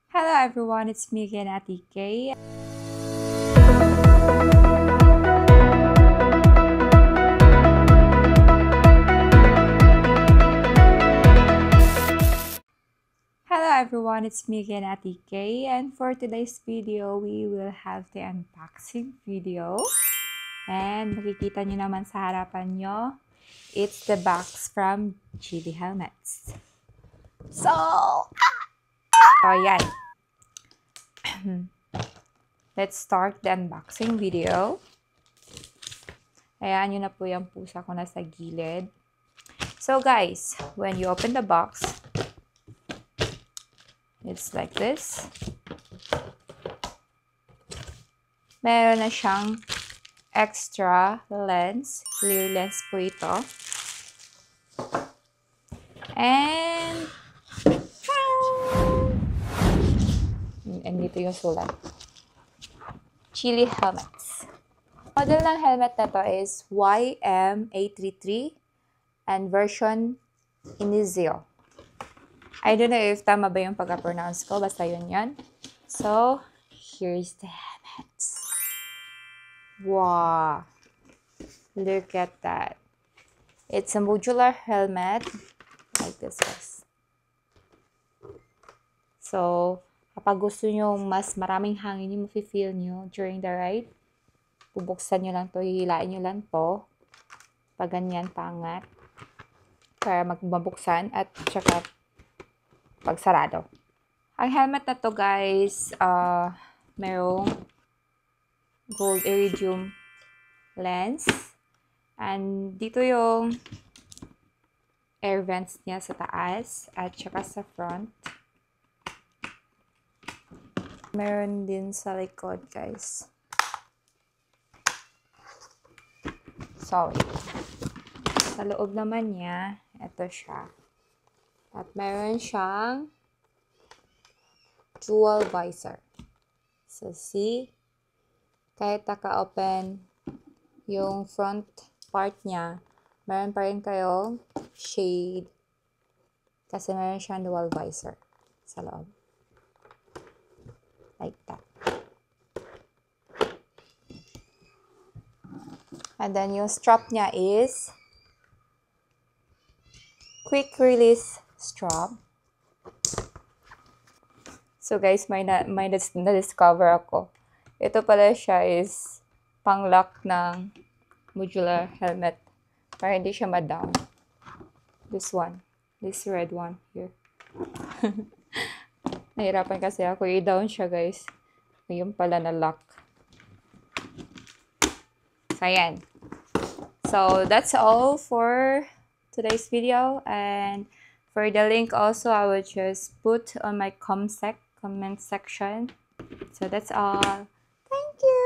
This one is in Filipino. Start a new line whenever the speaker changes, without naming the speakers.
Hello everyone, it's me again, Ate Kay. Hello everyone, it's me again, Ate Kay. And for today's video, we will have the unboxing video. And makikita nyo naman sa harapan nyo, it's the box from Chili Helmets. So, yan. Let's start the unboxing video. Ayan, yun na po yung pusa ko na sa gilid. So guys, when you open the box, it's like this. Meron na siyang extra lens. Clear lens po ito. And dito yung sulat. Chili Helmets. Model ng helmet na to is YM833 and version Inizio. I don't know if tama ba yung pagka-pronounce ko. Basta yun yan. So, here's the helmets. Wow! Look at that. It's a modular helmet. Like this, guys. So, kapag gusto nyo mas maraming hangin yung mafe-feel nyo during the ride, bubuksan nyo lang to, hihilain nyo lang to. Pag ganyan, pangat. Para mabuksan at saka pagsarado. Ang helmet na to, guys, merong gold iridium lens. And dito yung air vents niya sa taas at saka sa front. Meron din sa likod, guys. So, sa loob naman niya, ito siya. At meron siyang dual visor. So, see? Kahit naka-open yung front part niya, meron pa rin kayong shade. Kasi meron siyang dual visor sa loob. Like that. And then yung strap niya is quick release strap. So guys, may na-discover ako. Ito pala siya is pang-lock ng modular helmet para hindi siya ma-down. This one. This red one here. Nahirapan kasi ako i-down siya, guys. Yung pala na lock. So, ayan. So, that's all for today's video. And for the link also, I will just put on my comment section. So, that's all. Thank you!